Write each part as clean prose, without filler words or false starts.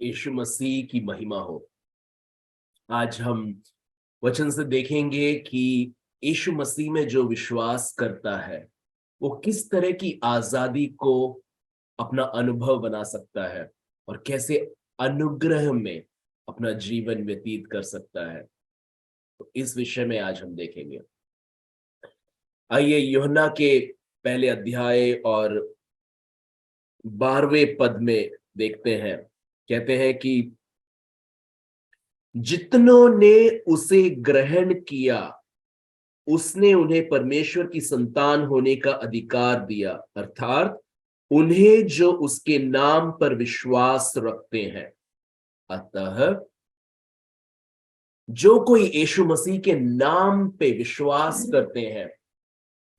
यीशु मसीह की महिमा हो। आज हम वचन से देखेंगे कि यीशु मसीह में जो विश्वास करता है वो किस तरह की आजादी को अपना अनुभव बना सकता है और कैसे अनुग्रह में अपना जीवन व्यतीत कर सकता है। तो इस विषय में आज हम देखेंगे। आइए यूहन्ना के पहले अध्याय और 12वें पद में देखते हैं। कहते हैं कि जितनों ने उसे ग्रहण किया उसने उन्हें परमेश्वर की संतान होने का अधिकार दिया, अर्थात उन्हें जो उसके नाम पर विश्वास रखते हैं। अतः जो कोई यीशु मसीह के नाम पे विश्वास करते हैं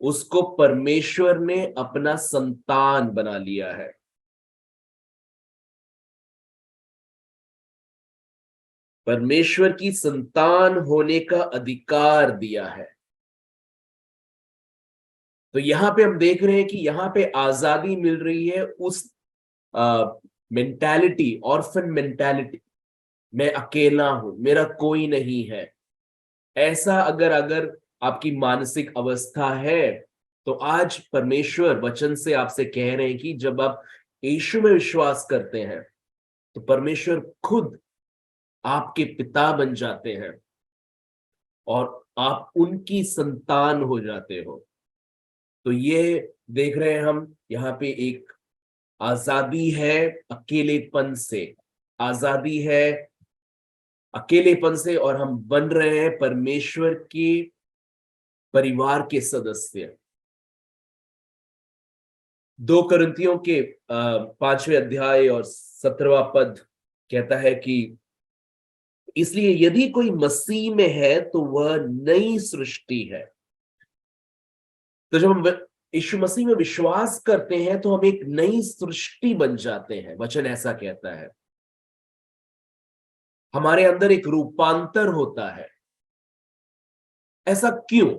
उसको परमेश्वर ने अपना संतान बना लिया है। परमेश्वर की संतान होने का अधिकार दिया है। तो यहां पे हम देख रहे हैं कि यहां पे आजादी मिल रही है उस मेंटालिटी, ऑर्फन मेंटालिटी, मैं अकेला हूं, मेरा कोई नहीं है। ऐसा अगर अगर आपकी मानसिक अवस्था है तो आज परमेश्वर वचन से आपसे कह रहे हैं कि जब आप यीशु में विश्वास करते हैं तो परमेश्वर खुद आपके पिता बन जाते हैं और आप उनकी संतान हो जाते हो। तो ये देख रहे हैं हम यहाँ पे एक आजादी है अकेलेपन से, आजादी है अकेलेपन से, और हम बन रहे हैं परमेश्वर के परिवार के सदस्य। 2 कुरिन्थियों के 5वें अध्याय और 17वां पद कहता है कि इसलिए यदि कोई मसीह में है तो वह नई सृष्टि है। तो जब हम यीशु मसीह में विश्वास करते हैं तो हम एक नई सृष्टि बन जाते हैं, वचन ऐसा कहता है। हमारे अंदर एक रूपांतर होता है। ऐसा क्यों?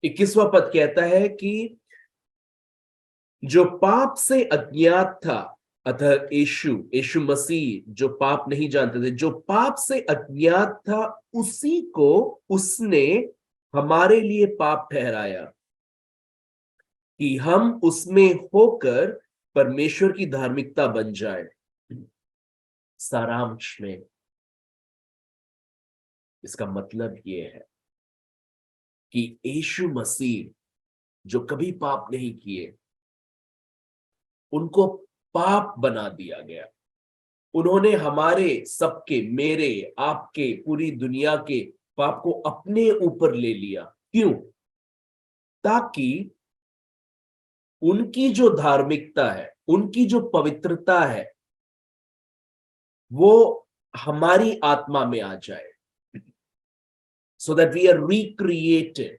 21वां पद कहता है कि जो पाप से अज्ञात था, अतः यीशु यीशु मसीह जो पाप नहीं जानते थे, जो पाप से अज्ञात था उसी को उसने हमारे लिए पाप ठहराया कि हम उसमें होकर परमेश्वर की धार्मिकता बन जाए। सारांश में इसका मतलब यह है कि यीशु मसीह जो कभी पाप नहीं किए उनको पाप बना दिया गया। उन्होंने हमारे सबके, मेरे, आपके, पूरी दुनिया के पाप को अपने ऊपर ले लिया। क्यों? ताकि उनकी जो धार्मिकता है, उनकी जो पवित्रता है वो हमारी आत्मा में आ जाए, so that we are recreated,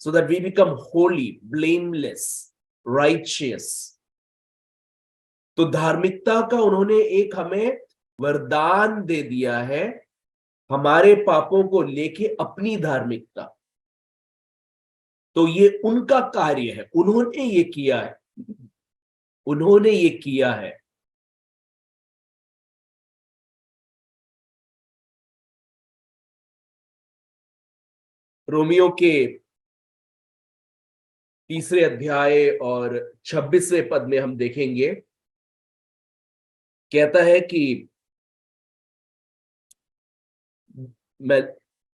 so that we become holy, blameless, righteous। तो धार्मिकता का उन्होंने एक हमें वरदान दे दिया है, हमारे पापों को लेके अपनी धार्मिकता। तो ये उनका कार्य है, उन्होंने ये किया है, उन्होंने ये किया है। रोमियो के 3 अध्याय और 26वें पद में हम देखेंगे, कहता है कि मैं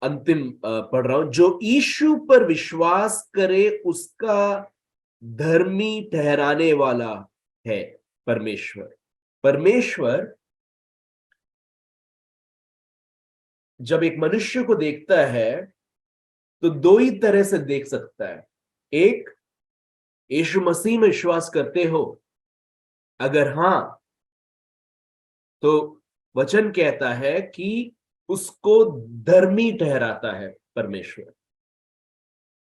अंतिम पढ़ रहा हूं, जो यीशु पर विश्वास करे उसका धर्मी ठहराने वाला है परमेश्वर। परमेश्वर जब एक मनुष्य को देखता है तो दो ही तरह से देख सकता है। एक, यीशु मसीह में विश्वास करते हो? अगर हां तो वचन कहता है कि उसको धर्मी ठहराता है परमेश्वर।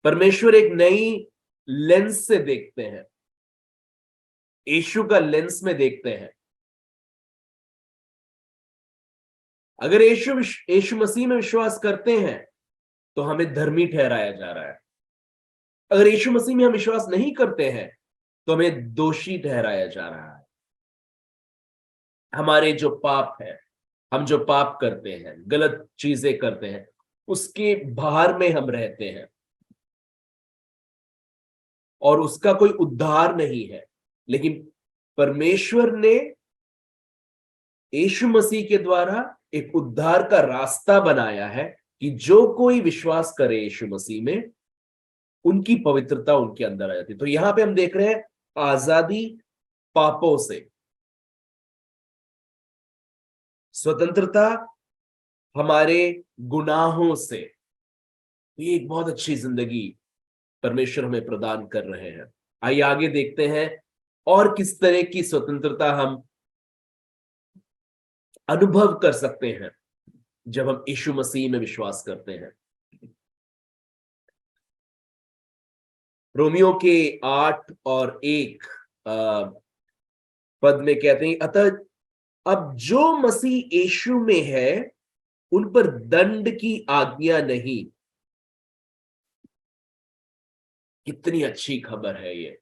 परमेश्वर एक नई लेंस से देखते हैं, यीशु का लेंस में देखते हैं। अगर यीशु मसीह में विश्वास करते हैं तो हमें धर्मी ठहराया जा रहा है। अगर यीशु मसीह में हम विश्वास नहीं करते हैं तो हमें दोषी ठहराया जा रहा है। हमारे जो पाप है, हम जो पाप करते हैं, गलत चीजें करते हैं, उसके बाहर में हम रहते हैं और उसका कोई उद्धार नहीं है। लेकिन परमेश्वर ने यीशु मसीह के द्वारा एक उद्धार का रास्ता बनाया है कि जो कोई विश्वास करे यीशु मसीह में, उनकी पवित्रता उनके अंदर आ जाती है। तो यहां पे हम देख रहे हैं आजादी पापों से, स्वतंत्रता हमारे गुनाहों से। तो ये एक बहुत अच्छी जिंदगी परमेश्वर हमें प्रदान कर रहे हैं। आइए आगे देखते हैं और किस तरह की स्वतंत्रता हम अनुभव कर सकते हैं जब हम यीशु मसीह में विश्वास करते हैं। रोमियो के 8 और 1 पद में कहते हैं, अतः अब जो मसीह यीशु में है उन पर दंड की आज्ञा नहीं। कितनी अच्छी खबर है ये।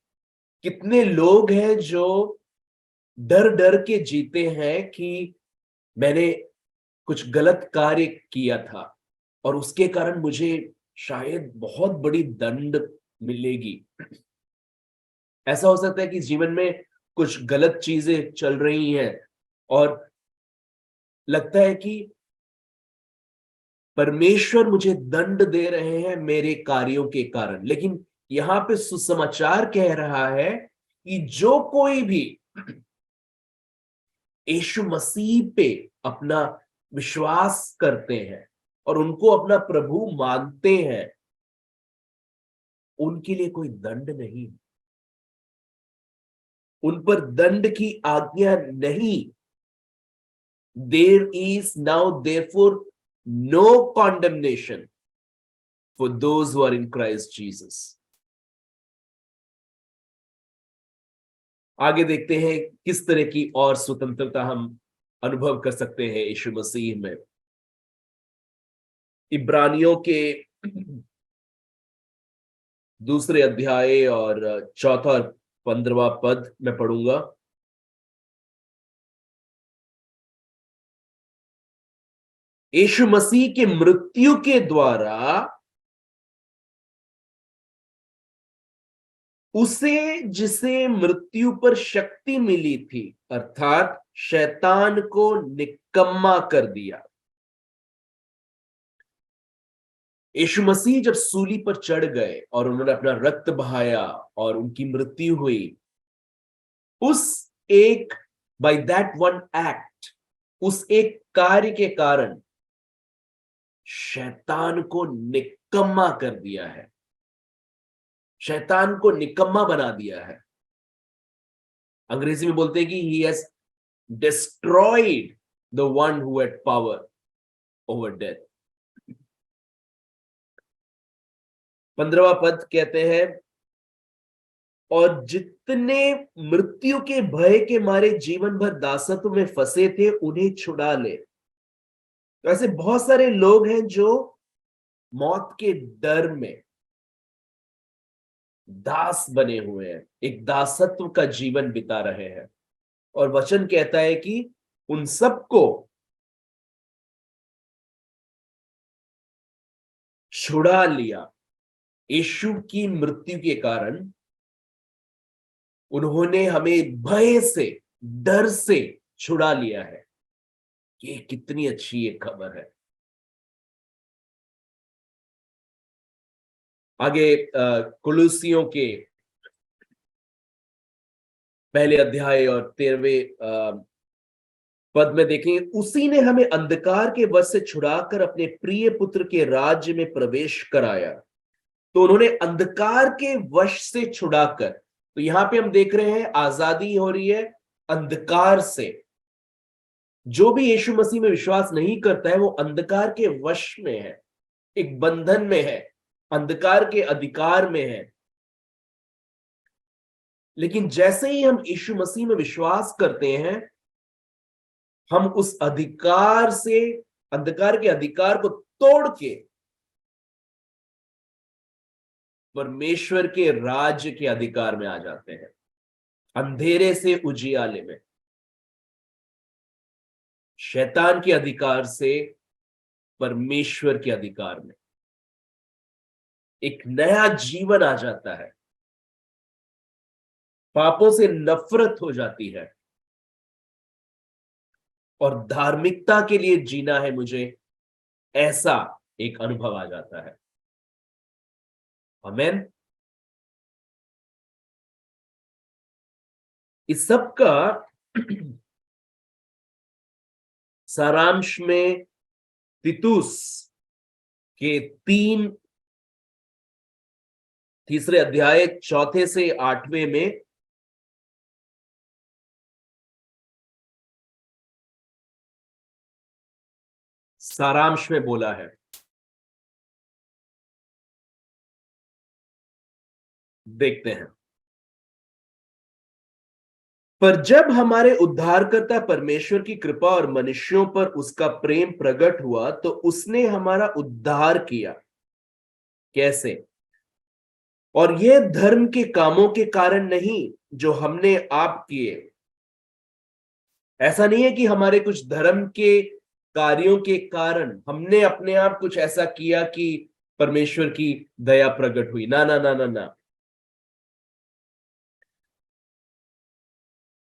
कितने लोग हैं जो डर डर के जीते हैं कि मैंने कुछ गलत कार्य किया था और उसके कारण मुझे शायद बहुत बड़ी दंड मिलेगी। ऐसा हो सकता है कि जीवन में कुछ गलत चीजें चल रही हैं और लगता है कि परमेश्वर मुझे दंड दे रहे हैं मेरे कार्यों के कारण। लेकिन यहां पे सुसमाचार कह रहा है कि जो कोई भी यीशु मसीह पे अपना विश्वास करते हैं और उनको अपना प्रभु मानते हैं, उनके लिए कोई दंड नहीं, उन पर दंड की आज्ञा नहीं। There is now therefore no condemnation for those who are in Christ Jesus. आगे देखते हैं किस तरह की और स्वतंत्रता हम अनुभव कर सकते हैं यीशु मसीह में। इब्रानियों के 2 अध्याय और 4 और 15 पद मैं पढ़ूंगा। यीशु मसीह के मृत्यु के द्वारा उसे जिसे मृत्यु पर शक्ति मिली थी, अर्थात शैतान को निकम्मा कर दिया। यीशु मसीह जब सूली पर चढ़ गए और उन्होंने अपना रक्त बहाया और उनकी मृत्यु हुई, उस एक बाय दैट वन एक्ट, उस एक कार्य के कारण शैतान को निकम्मा कर दिया है, शैतान को निकम्मा बना दिया है। अंग्रेजी में बोलते हैं कि he has destroyed the one who had power over death. 15वां पद कहते हैं, और जितने मृत्यु के भय के मारे जीवन भर दासत्व में फंसे थे उन्हें छुड़ा ले। तो ऐसे बहुत सारे लोग हैं जो मौत के डर में दास बने हुए हैं, एक दासत्व का जीवन बिता रहे हैं। और वचन कहता है कि उन सबको छुड़ा लिया। यीशु की मृत्यु के कारण उन्होंने हमें भय से, डर से छुड़ा लिया है। ये कितनी अच्छी एक खबर है। आगे कुलुसियों के 1 अध्याय और 13वें पद में देखें, उसी ने हमें अंधकार के वश से छुड़ाकर अपने प्रिय पुत्र के राज्य में प्रवेश कराया। तो उन्होंने अंधकार के वश से छुड़ाकर, तो यहां पे हम देख रहे हैं आजादी हो रही है अंधकार से। जो भी यीशु मसीह में विश्वास नहीं करता है वो अंधकार के वश में है, एक बंधन में है, अंधकार के अधिकार में है। लेकिन जैसे ही हम यीशु मसीह में विश्वास करते हैं, हम उस अधिकार से, अंधकार के अधिकार को तोड़ के परमेश्वर के राज्य के अधिकार में आ जाते हैं, अंधेरे से उजियाले में। शैतान के अधिकार से परमेश्वर के अधिकार में एक नया जीवन आ जाता है, पापों से नफरत हो जाती है और धार्मिकता के लिए जीना है मुझे, ऐसा एक अनुभव आ जाता है। आमेन। इस सब का सारांश में तीतुस के तीसरे अध्याय 4 से 8वें में सारांश में बोला है। देखते हैं। पर जब हमारे उद्धारकर्ता परमेश्वर की कृपा और मनुष्यों पर उसका प्रेम प्रकट हुआ तो उसने हमारा उद्धार किया। कैसे? और यह धर्म के कामों के कारण नहीं जो हमने आप किए। ऐसा नहीं है कि हमारे कुछ धर्म के कार्यों के कारण हमने अपने आप कुछ ऐसा किया कि परमेश्वर की दया प्रकट हुई। ना ना ना ना ना।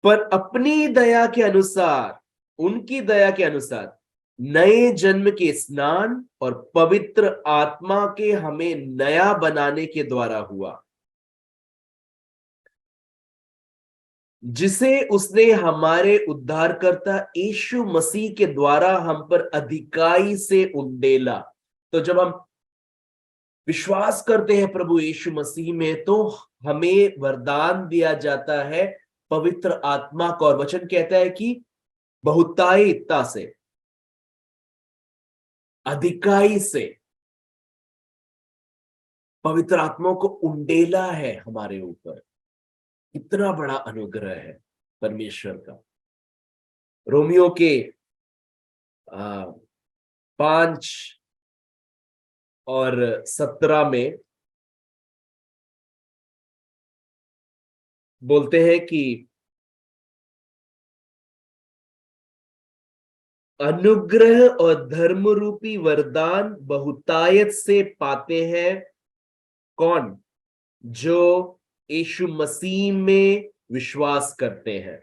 पर अपनी दया के अनुसार, उनकी दया के अनुसार नए जन्म के स्नान और पवित्र आत्मा के हमें नया बनाने के द्वारा हुआ, जिसे उसने हमारे उद्धारकर्ता यीशु मसीह के द्वारा हम पर अधिकाई से उंडेला। तो जब हम विश्वास करते हैं प्रभु यीशु मसीह में, तो हमें वरदान दिया जाता है पवित्र आत्मा का। और वचन कहता है कि बहुतायता से, अधिकाई से पवित्र आत्मा को उंडेला है हमारे ऊपर। इतना बड़ा अनुग्रह है परमेश्वर का। रोमियो के 5 और 17 में बोलते हैं कि अनुग्रह और धर्म रूपी वरदान बहुतायत से पाते हैं। कौन? जो यीशु मसीह में विश्वास करते हैं।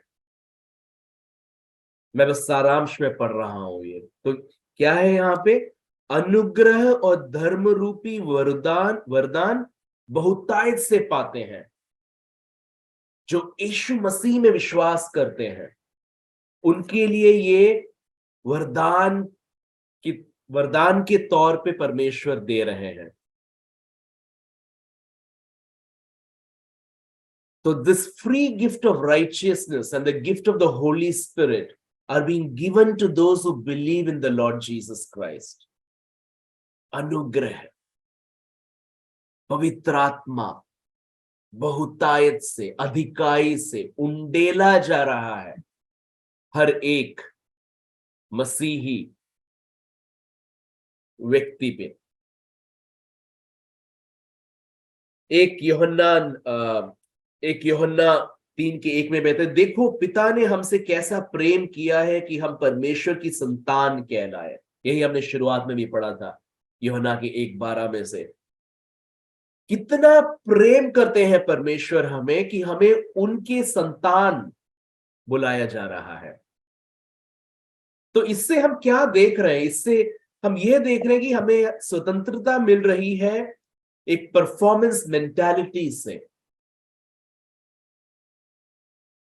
मैं बस सारांश में पढ़ रहा हूं ये तो। क्या है यहां पे? अनुग्रह और धर्म रूपी वरदान वरदान बहुतायत से पाते हैं जो यीशु मसीह में विश्वास करते हैं। उनके लिए ये वरदान की वरदान के तौर पे परमेश्वर दे रहे हैं। तो this free gift of righteousness and the gift of the Holi spirit are being given to those who believe in the Lord Jesus Christ. अनुग्रह, पवित्र आत्मा बहुतायत से, अधिकाई से उंडेला जा रहा है हर एक मसीही व्यक्ति पे। एक यूहन्ना 3:1 में कहते हैं, देखो पिता ने हमसे कैसा प्रेम किया है कि हम परमेश्वर की संतान कहलाए। यही हमने शुरुआत में भी पढ़ा था यूहन्ना के 1:12 में से। कितना प्रेम करते हैं परमेश्वर हमें कि हमें उनके संतान बुलाया जा रहा है। तो इससे हम क्या देख रहे हैं? इससे हम ये देख रहे हैं कि हमें स्वतंत्रता मिल रही है एक परफॉर्मेंस मेंटालिटी से,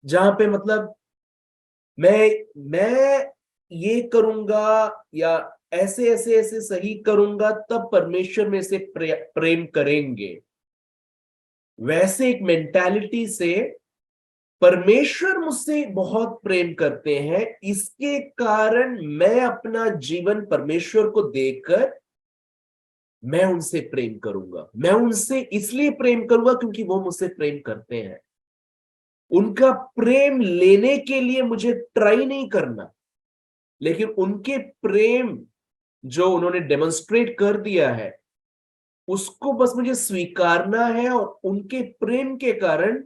जहां पे मतलब मैं ये करूंगा या ऐसे ऐसे ऐसे सही करूंगा तब परमेश्वर में से प्रेम करेंगे। वैसे एक मेंटालिटी से परमेश्वर मुझसे बहुत प्रेम करते हैं, इसके कारण मैं अपना जीवन परमेश्वर को देकर मैं उनसे प्रेम करूंगा। मैं उनसे इसलिए प्रेम करूंगा क्योंकि वो मुझसे प्रेम करते हैं। उनका प्रेम लेने के लिए मुझे ट्राई नहीं करना, लेकिन उनके प्रेम जो उन्होंने डेमोन्स्ट्रेट कर दिया है उसको बस मुझे स्वीकारना है, और उनके प्रेम के कारण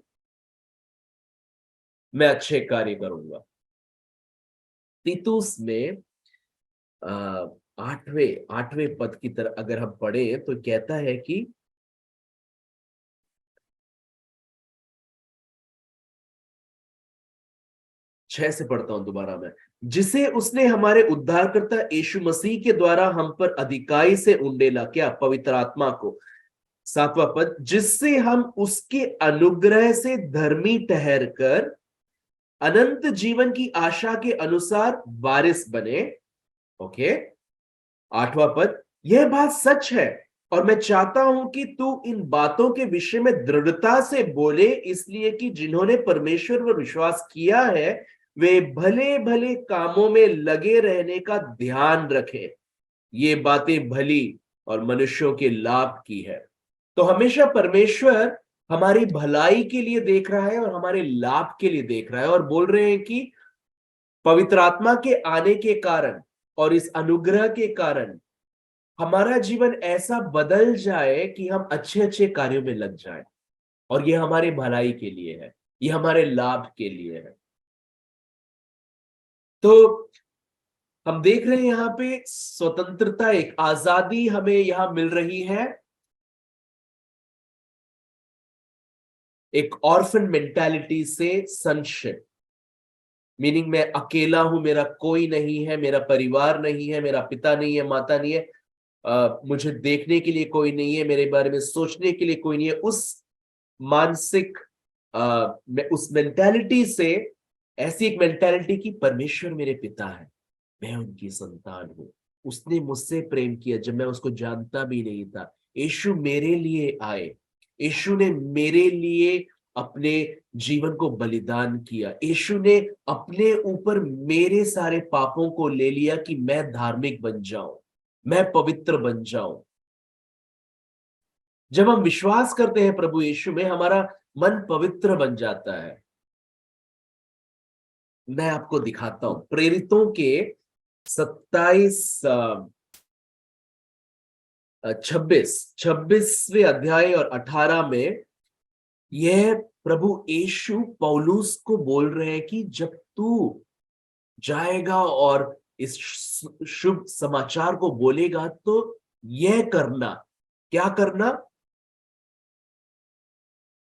मैं अच्छे कार्य करूंगा। तीतुस में आठवें आठवें पद की तरह अगर हम पढ़े तो कहता है कि 6 से पढ़ता हूं दोबारा मैं। जिसे उसने हमारे उद्धारकर्ता यीशु मसीह के द्वारा हम पर अधिकाई से उंडेला, क्या? पवित्र आत्मा को। 7वां पद, जिससे हम उसके अनुग्रह से धर्मी ठहरकर अनंत जीवन की आशा के अनुसार वारिस बने। ओके। 8वां पद, यह बात सच है और मैं चाहता हूं कि तू इन बातों के विषय में दृढ़ता से बोले, इसलिए कि जिन्होंने परमेश्वर पर विश्वास किया है वे भले भले कामों में लगे रहने का ध्यान रखें। ये बातें भली और मनुष्यों के लाभ की है। तो हमेशा परमेश्वर हमारी भलाई के लिए देख रहा है और हमारे लाभ के लिए देख रहा है, और बोल रहे हैं कि पवित्र आत्मा के आने के कारण और इस अनुग्रह के कारण हमारा जीवन ऐसा बदल जाए कि हम अच्छे अच्छे कार्यों में लग जाएं, और ये हमारे भलाई के लिए है, ये हमारे लाभ के लिए है। तो हम देख रहे हैं यहां पे स्वतंत्रता, एक आजादी हमें यहां मिल रही है। एक ऑर्फन मेंटालिटी से सनशिप, मीनिंग मैं अकेला हूं, मेरा कोई नहीं है, मेरा परिवार नहीं है, मेरा पिता नहीं है, माता नहीं है, मुझे देखने के लिए कोई नहीं है, मेरे बारे में सोचने के लिए कोई नहीं है। उस मानसिक उस मेंटालिटी से, ऐसी एक मेंटालिटी की परमेश्वर मेरे पिता है, मैं उनकी संतान हूं, उसने मुझसे प्रेम किया जब मैं उसको जानता भी नहीं था, यीशु मेरे लिए आए, यीशु ने मेरे लिए अपने जीवन को बलिदान किया, यीशु ने अपने ऊपर मेरे सारे पापों को ले लिया कि मैं धार्मिक बन जाऊं, मैं पवित्र बन जाऊं। जब हम विश्वास करते हैं प्रभु यीशु में, हमारा मन पवित्र बन जाता है। मैं आपको दिखाता हूं प्रेरितों के 27 26वें अध्याय और 18 में यह प्रभु यीशु पौलुस को बोल रहे हैं कि जब तू जाएगा और इस शुभ समाचार को बोलेगा तो यह करना, क्या करना?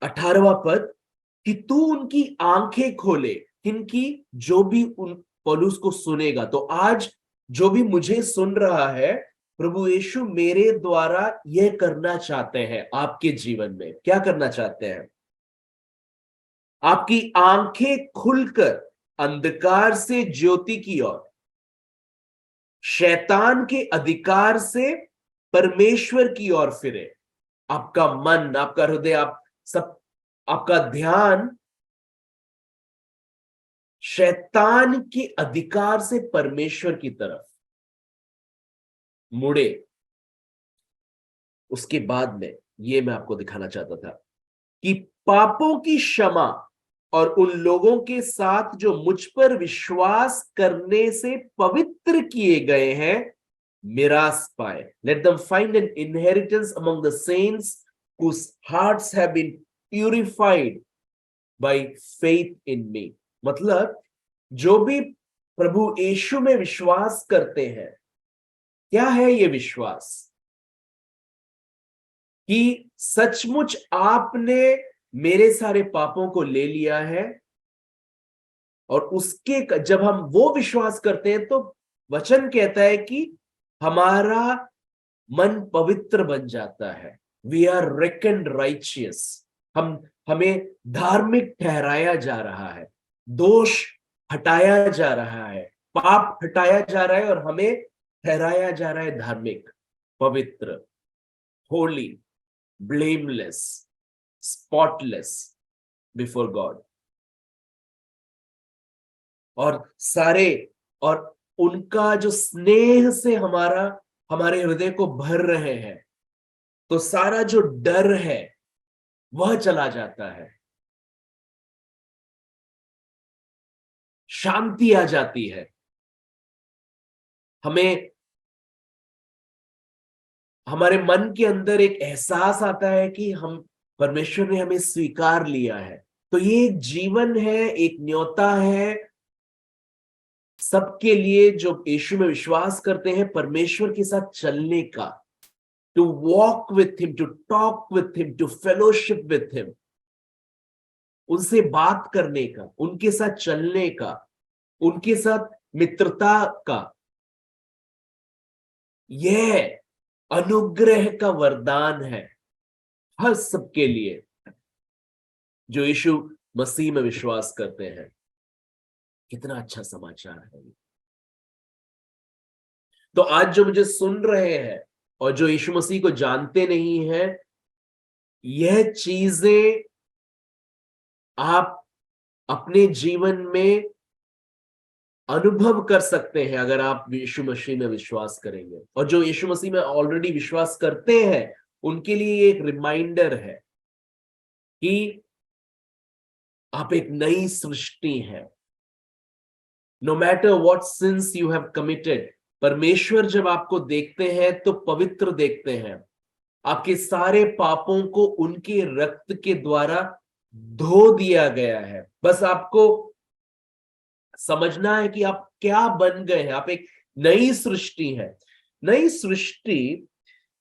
18वां पद, कि तू उनकी आंखें खोले, किनकी? जो भी उन पौलुस को सुनेगा। तो आज जो भी मुझे सुन रहा है, प्रभु यीशु मेरे द्वारा यह करना चाहते हैं आपके जीवन में। क्या करना चाहते हैं? आपकी आंखें खुलकर अंधकार से ज्योति की ओर, शैतान के अधिकार से परमेश्वर की ओर फिरे। आपका मन, आपका हृदय, आप सब, आपका ध्यान शैतान के अधिकार से परमेश्वर की तरफ मुड़े। उसके बाद में ये मैं आपको दिखाना चाहता था कि पापों की क्षमा और उन लोगों के साथ जो मुझ पर विश्वास करने से पवित्र किए गए हैं मिरास पाए। Let them find N inheritance among the saints whose hearts have been purified by faith in me। मतलब जो भी प्रभु यीशु में विश्वास करते हैं, क्या है ये विश्वास? कि सचमुच आपने मेरे सारे पापों को ले लिया है, और उसके जब हम वो विश्वास करते हैं तो वचन कहता है कि हमारा मन पवित्र बन जाता है। वी आर रेकन्ड राइचियस, हमें धार्मिक ठहराया जा रहा है, दोष हटाया जा रहा है, पाप हटाया जा रहा है, और हमें ठहराया जा रहा है धार्मिक, पवित्र, Holi, blameless, spotless before God. और सारे, और उनका जो स्नेह से हमारे हृदय को भर रहे हैं, तो सारा जो डर है वह चला जाता है, शांति आ जाती है। हमें, हमारे मन के अंदर एक एहसास आता है कि हम, परमेश्वर ने हमें स्वीकार लिया है। तो ये एक जीवन है, एक न्योता है सबके लिए जो यीशु में विश्वास करते हैं, परमेश्वर के साथ चलने का, to walk with him, to talk with him, to fellowship with him, उनसे बात करने का, उनके साथ चलने का, उनके साथ मित्रता का, यह अनुग्रह का वरदान है हर सबके लिए जो यीशु मसीह में विश्वास करते हैं। कितना अच्छा समाचार है। तो आज जो मुझे सुन रहे हैं और जो यीशु मसीह को जानते नहीं हैं, यह चीजें आप अपने जीवन में अनुभव कर सकते हैं अगर आप यीशु मसीह में विश्वास करेंगे। और जो यीशु मसीह में ऑलरेडी विश्वास करते हैं, उनके लिए एक रिमाइंडर है कि आप एक नई सृष्टि हैं। No matter what sins you have committed, परमेश्वर जब आपको देखते हैं तो पवित्र देखते हैं। आपके सारे पापों को उनके रक्त के द्वारा धो दिया गया है। बस आपको समझना है कि आप क्या बन गए हैं। आप एक नई सृष्टि है। नई सृष्टि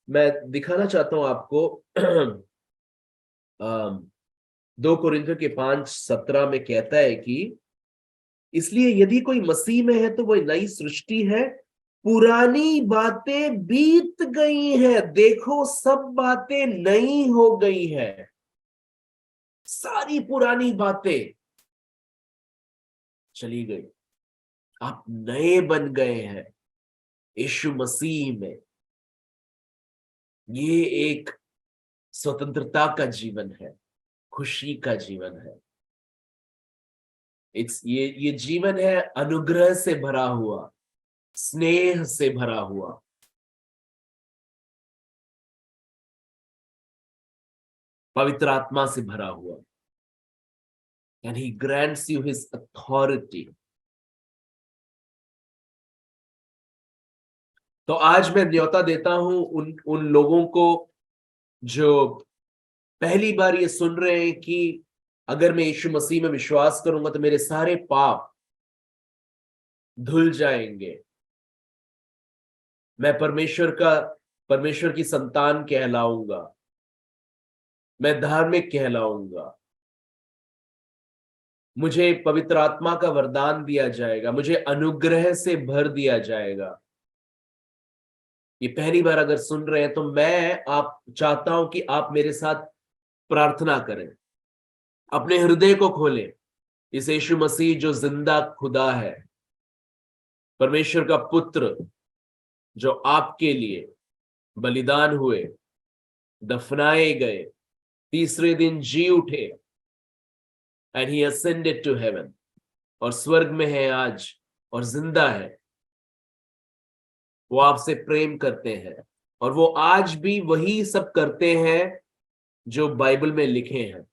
मैं दिखाना चाहता हूं आपको। 2 कोरिन्थियों के 5:17 में कहता है कि इसलिए यदि कोई मसीह में है तो वह नई सृष्टि है, पुरानी बातें बीत गई हैं, देखो सब बातें नई हो गई हैं। सारी पुरानी बातें चली गई, आप नए बन गए हैं यीशु मसीह में। ये एक स्वतंत्रता का जीवन है, खुशी का जीवन है। ये जीवन है अनुग्रह से भरा हुआ, स्नेह से भरा हुआ। पवित्र आत्मा से भरा हुआ। And he grants you his authority. तो आज मैं न्योता देता हूं उन लोगों को जो पहली बार ये सुन रहे हैं कि अगर मैं यीशु मसीह में विश्वास करूंगा तो मेरे सारे पाप धुल जाएंगे, मैं परमेश्वर की संतान कहलाऊंगा, मैं धार्मिक कहलाऊंगा, मुझे पवित्र आत्मा का वरदान दिया जाएगा, मुझे अनुग्रह से भर दिया जाएगा। ये पहली बार अगर सुन रहे हैं तो मैं आप चाहता हूं कि आप मेरे साथ प्रार्थना करें, अपने हृदय को खोलें। इस यीशु मसीह जो जिंदा खुदा है, परमेश्वर का पुत्र, जो आपके लिए बलिदान हुए, दफनाए गए, तीसरे दिन जी उठे, and he ascended to heaven, और स्वर्ग में है आज और जिंदा है। वो आपसे प्रेम करते हैं और वो आज भी वही सब करते हैं जो बाइबल में लिखे हैं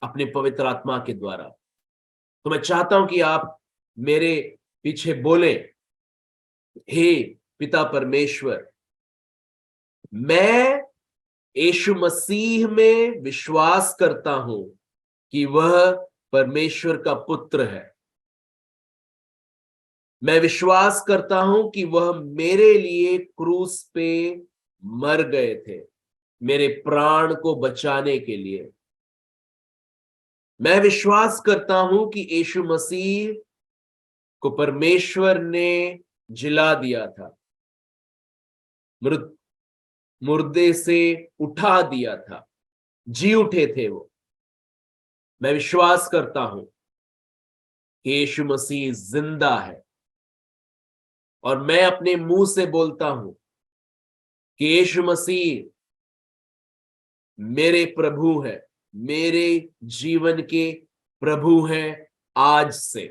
अपने पवित्र आत्मा के द्वारा। तो मैं चाहता हूं कि आप मेरे पीछे बोले, हे पिता परमेश्वर, मैं यीशु मसीह में विश्वास करता हूं कि वह परमेश्वर का पुत्र है। मैं विश्वास करता हूं कि वह मेरे लिए क्रूस पे मर गए थे, मेरे प्राण को बचाने के लिए। मैं विश्वास करता हूं कि यीशु मसीह को परमेश्वर ने जिला दिया था, मुर्दे से उठा दिया था, जी उठे थे वो। मैं विश्वास करता हूं कि यीशु मसीह जिंदा है, और मैं अपने मुंह से बोलता हूं कि यीशु मसीह मेरे प्रभु है, मेरे जीवन के प्रभु हैं आज से।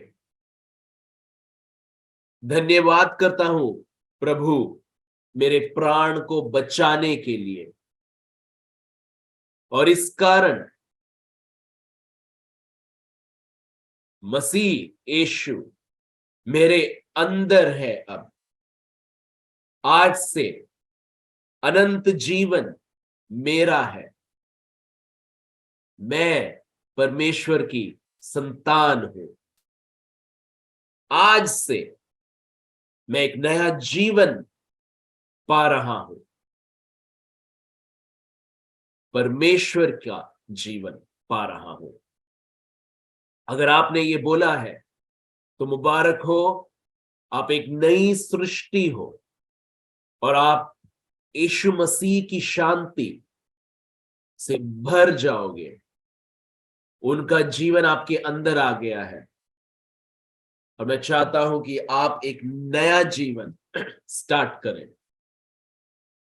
धन्यवाद करता हूं प्रभु मेरे प्राण को बचाने के लिए, और इस कारण मसीह यीशु मेरे अंदर है। अब आज से अनंत जीवन मेरा है। मैं परमेश्वर की संतान हूं। आज से मैं एक नया जीवन पा रहा हूं, परमेश्वर का जीवन पा रहा हूं। अगर आपने ये बोला है तो मुबारक हो, आप एक नई सृष्टि हो और आप यीशु मसीह की शांति से भर जाओगे। उनका जीवन आपके अंदर आ गया है और मैं चाहता हूं कि आप एक नया जीवन स्टार्ट करें।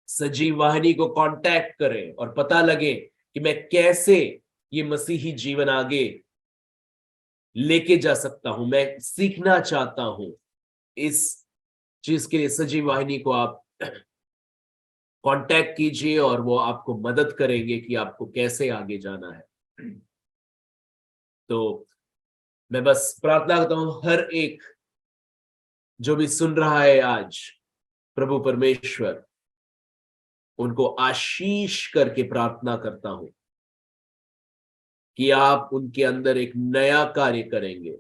सजीव वाहिनी को कांटेक्ट करें और पता लगे कि मैं कैसे ये मसीही जीवन आगे लेके जा सकता हूं। मैं सीखना चाहता हूं। इस चीज के लिए सजीव वाहिनी को आप कांटेक्ट कीजिए और वो आपको मदद करेंगे कि आपको कैसे आगे जाना है। तो मैं बस प्रार्थना करता हूं, हर एक जो भी सुन रहा है आज, प्रभु परमेश्वर उनको आशीष करके प्रार्थना करता हूं कि आप उनके अंदर एक नया कार्य करेंगे,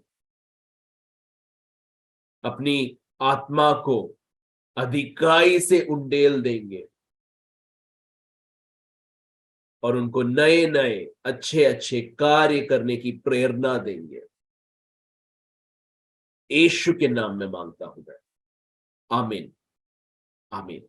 अपनी आत्मा को अधिकाई से उंडेल देंगे और उनको नए नए अच्छे अच्छे कार्य करने की प्रेरणा देंगे। यीशु के नाम में मांगता हूं मैं, आमीन, आमीन।